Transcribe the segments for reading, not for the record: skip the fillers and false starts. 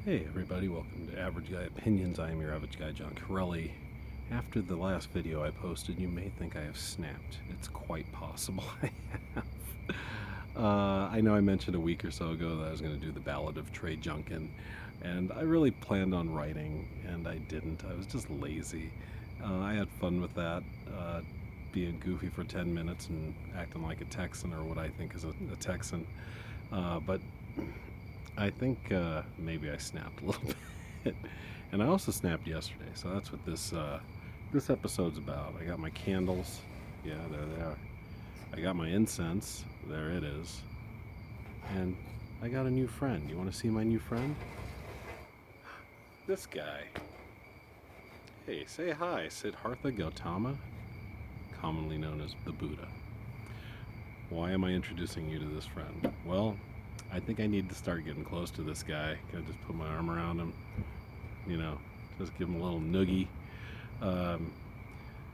Hey everybody, welcome to Average Guy Opinions. I am your average guy, John Corelli. After the last video I posted, you may think I have snapped. It's quite possible I have. I know I mentioned a week or so ago that I was going to do the Ballad of Trey Junkin, and I really planned on writing, and I didn't. I was just lazy. I had fun with that, being goofy for 10 minutes and acting like a Texan, or what I think is a Texan. But I think maybe I snapped a little bit, and I also snapped yesterday. So that's what this episode's about. I got my candles. Yeah, there they are. I got my incense. There it is. And I got a new friend. You want to see my new friend? This guy. Hey, say hi, Siddhartha Gautama, commonly known as the Buddha. Why am I introducing you to this friend? Well, I think I need to start getting close to this guy. Can I just put my arm around him? Just give him a little noogie. Um,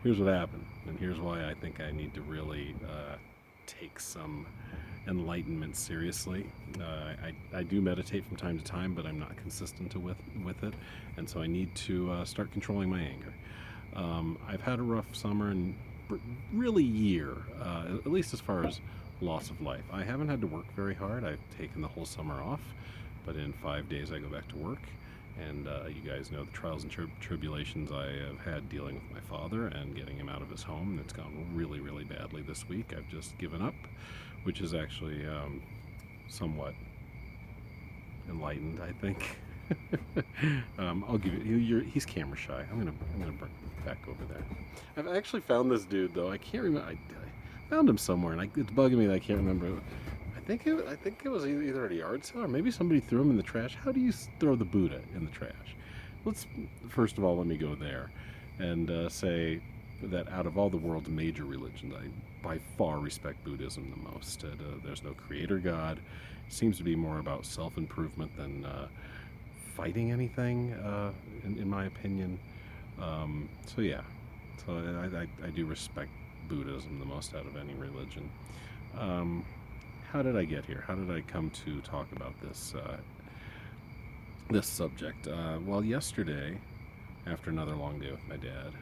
Here's what happened, and here's why I think I need to really take some enlightenment seriously. I do meditate from time to time, but I'm not consistent with it, and so I need to start controlling my anger. I've had a rough summer and really year, at least as far as loss of life. I haven't had to work very hard. I've taken the whole summer off, but in 5 days I go back to work. And you guys know the trials and tribulations I have had dealing with my father and getting him out of his home. It's gone really, really badly this week. I've just given up, which is actually somewhat enlightened, I think. I'll give you. He's camera shy. I'm gonna bring him back over there. I've actually found this dude though. I can't remember. I found him somewhere, and it's bugging me that I can't remember. I think it was either at a yard sale or maybe somebody threw him in the trash. How do you throw the Buddha in the trash? First of all, let me go there and say that out of all the world's major religions, I by far respect Buddhism the most. There's no creator God. It seems to be more about self-improvement than fighting anything, in my opinion. So yeah, so I do respect Buddhism the most out of any religion. Um, how did I get here? How did I come to talk about this subject? Well, yesterday, after another long day with my dad.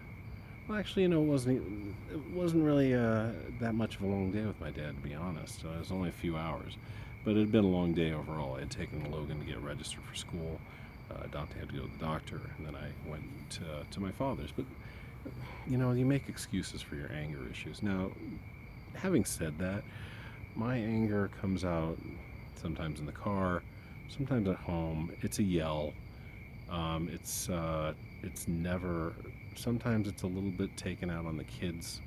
Well, actually, it wasn't really that much of a long day with my dad, to be honest. It was only a few hours, but it had been a long day overall. I had taken Logan to get registered for school. Dante had to go to the doctor, and then I went to my father's. But you make excuses for your anger issues. Now, having said that, my anger comes out sometimes in the car, sometimes at home. It's a yell. It's never. Sometimes it's a little bit taken out on the kids,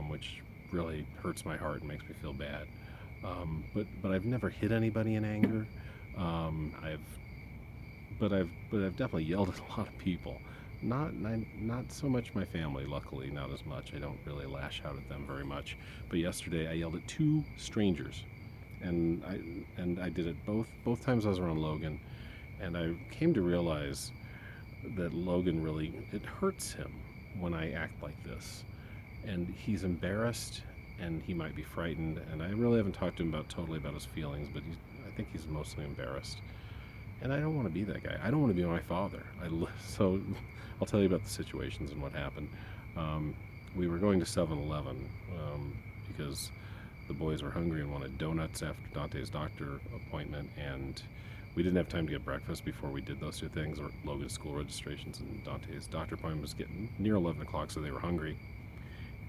which really hurts my heart and makes me feel bad. But I've never hit anybody in anger. I've but I've definitely yelled at a lot of people. Not so much my family, luckily, not as much. I don't really lash out at them very much. But yesterday I yelled at two strangers, and I did it both times I was around Logan, and I came to realize that Logan it hurts him when I act like this, and he's embarrassed and he might be frightened, and I really haven't talked to him totally about his feelings, but I think he's mostly embarrassed. And I don't want to be that guy. I don't want to be my father. So I'll tell you about the situations and what happened. We were going to 7-Eleven because the boys were hungry and wanted donuts after Dante's doctor appointment, and we didn't have time to get breakfast before we did those two things, or Logan's school registrations and Dante's doctor appointment was getting near 11 o'clock, so they were hungry.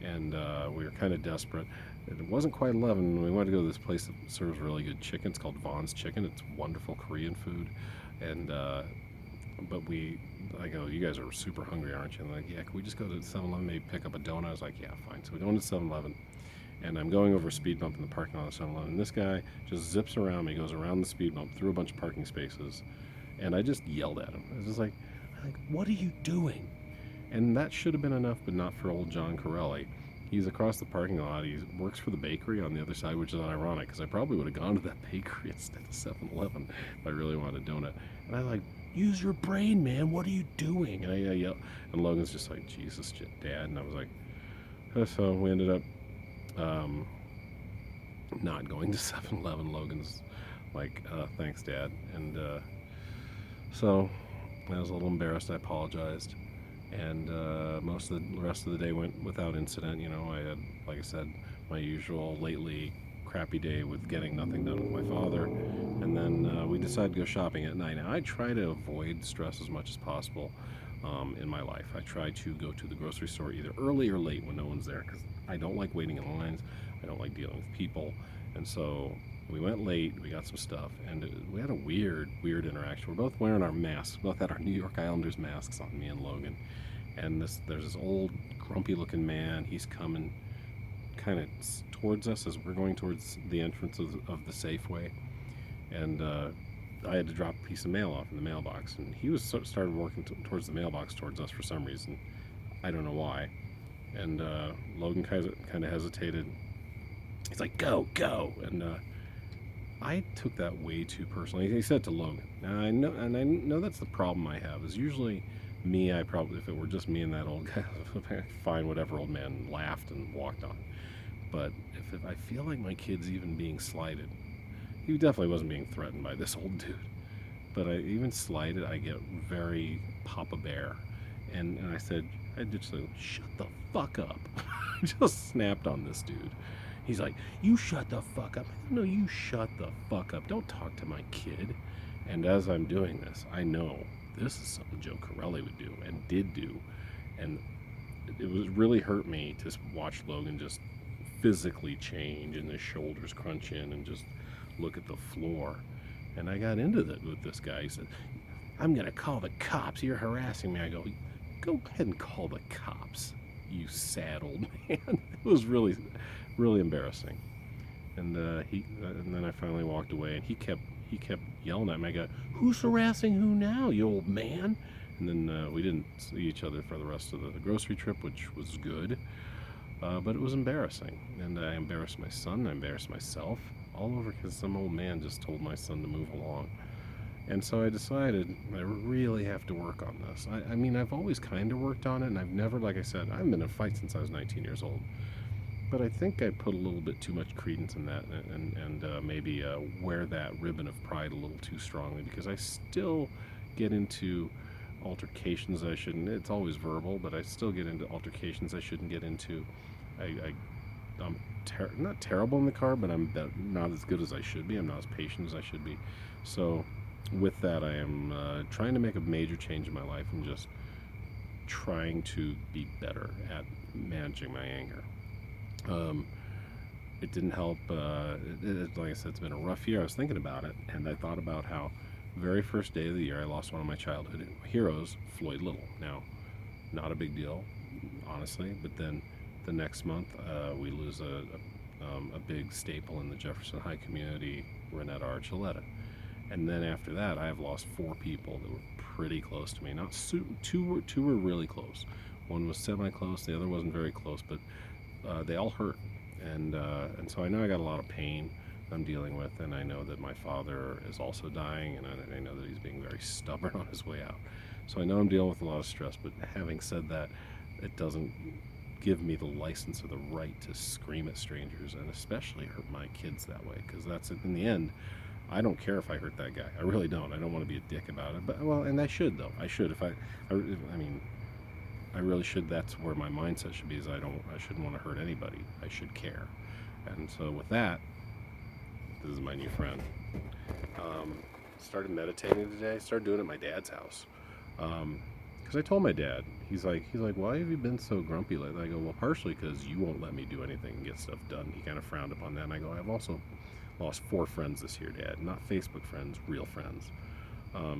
And we were kind of desperate. It wasn't quite 11. We wanted to go to this place that serves really good chicken. It's called Vaughn's Chicken. It's wonderful Korean food. And but I go, you guys are super hungry, aren't you? And they're like, yeah, can we just go to 7-Eleven, maybe pick up a donut? I was like, yeah, fine. So we go into 7-Eleven, and I'm going over a speed bump in the parking lot of 7-Eleven. And this guy just zips around me, goes around the speed bump, through a bunch of parking spaces, and I just yelled at him. I was just like, what are you doing? And that should have been enough, but not for old John Corelli. He's across the parking lot. He works for the bakery on the other side, which is ironic because I probably would have gone to that bakery instead of 7-Eleven if I really wanted a donut. And I use your brain, man. What are you doing? And I yell. And Logan's just like, Jesus, Dad. And I was like, so we ended up not going to 7-Eleven. Logan's like, thanks, Dad. And So I was a little embarrassed. I apologized, and most of the rest of the day went without incident. You know, I had, like I said, my usual lately crappy day with getting nothing done with my father, and then we decided to go shopping at night. Now I try to avoid stress as much as possible in my life. I try to go to the grocery store either early or late when no one's there because I don't like waiting in lines. I don't like dealing with people, and so we went late. We got some stuff, and we had a weird interaction. We're both wearing our masks. We both had our New York Islanders masks on, me and Logan. And there's this old grumpy-looking man. He's coming kind of towards us as we're going towards the entrance of the Safeway, and I had to drop a piece of mail off in the mailbox, and he was started working towards the mailbox towards us for some reason. I don't know why. And Logan kind of hesitated. He's like, "Go, go!" And I took that way too personally. He said to Logan. Now I know that's the problem I have. Is usually me. I probably, if it were just me and that old guy, I'd find whatever old man laughed and walked on. But if I feel like my kid's even being slighted, he definitely wasn't being threatened by this old dude. But I even slighted, I get very Papa Bear, and I just said, "Shut the fuck up!" Just snapped on this dude. He's like, "You shut the fuck up." No, you shut the fuck up. Don't talk to my kid. And as I'm doing this, I know this is something Joe Corelli would do and did do. And it was really hurt me to watch Logan just physically change and his shoulders crunch in and just look at the floor. And I got into it with this guy. He said, "I'm going to call the cops. You're harassing me." I go ahead and call the cops, you sad old man." It was really embarrassing. And and then I finally walked away, and he kept yelling at me. I go, "Who's harassing who now, you old man?" And then we didn't see each other for the rest of the grocery trip, which was good. But it was embarrassing, and I embarrassed my son. I embarrassed myself, all over because some old man just told my son to move along. And so I decided I really have to work on this. I mean, I've always kind of worked on it, and I've never, like I said, I haven't been in a fight since I was 19 years old. But I think I put a little bit too much credence in that, and maybe wear that ribbon of pride a little too strongly, because I still get into altercations I shouldn't. It's always verbal, but I still get into altercations I shouldn't get into. I'm not terrible in the car, but I'm not as good as I should be. I'm not as patient as I should be. So, with that, I am trying to make a major change in my life and just trying to be better at managing my anger. Um, it didn't help. Like I said, it's been a rough year. I was thinking about it, and I thought about how very first day of the year I lost one of my childhood heroes, Floyd Little. Now, not a big deal, honestly, but then the next month we lose a big staple in the Jefferson High community, Renetta Archuleta. And then after that, I have lost 4 people that were pretty close to me. Not two were really close. One was semi-close. The other wasn't very close, but they all hurt. And so I know I got a lot of pain I'm dealing with, and I know that my father is also dying, and I know that he's being very stubborn on his way out. So I know I'm dealing with a lot of stress. But having said that, it doesn't give me the license or the right to scream at strangers, and especially hurt my kids that way, because that's, in the end, I don't care if I hurt that guy. I really don't. I don't want to be a dick about it. But, well, and I should, though. I should. I mean, I really should. That's where my mindset should be. Is I shouldn't want to hurt anybody. I should care. And so with that, this is my new friend. Started meditating today. Started doing it at my dad's house. Because I told my dad, he's like, "Why have you been so grumpy lately?" I go, "Well, partially because you won't let me do anything and get stuff done." He kind of frowned upon that, and I go, "I've also lost 4 friends this year, Dad. Not Facebook friends, real friends."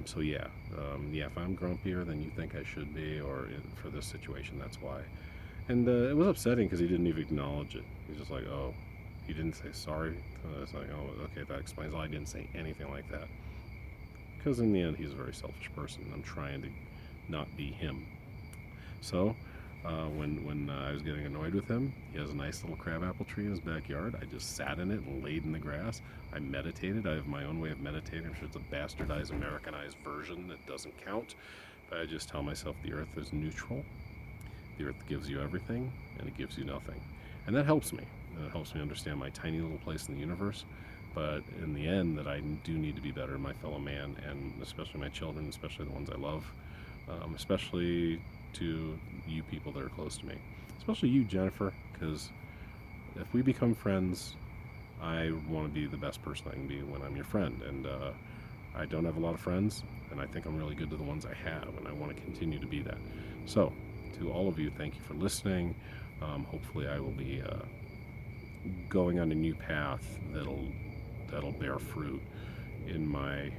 So yeah, if I'm grumpier than you think I should be, or for this situation, that's why. And it was upsetting because he didn't even acknowledge it. He's just like, "Oh, he didn't say sorry." It's like, "Oh, okay, that explains why I didn't say anything like that." Because in the end, he's a very selfish person. I'm trying to not be him. So, when I was getting annoyed with him, he has a nice little crabapple tree in his backyard. I just sat in it and laid in the grass. I meditated. I have my own way of meditating. I'm sure it's a bastardized, Americanized version that doesn't count. But I just tell myself the earth is neutral. The earth gives you everything, and it gives you nothing. And that helps me. It helps me understand my tiny little place in the universe. but in the end, that I do need to be better, my fellow man, and especially my children, especially the ones I love, especially to you people that are close to me, especially you, Jennifer, because if we become friends, I want to be the best person I can be when I'm your friend. And I don't have a lot of friends, and I think I'm really good to the ones I have, and I want to continue to be that. So, to all of you, thank you for listening. Hopefully, I will be going on a new path that'll bear fruit in my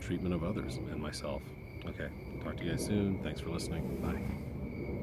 treatment of others and myself. Okay, talk to you guys soon. Thanks for listening. Bye.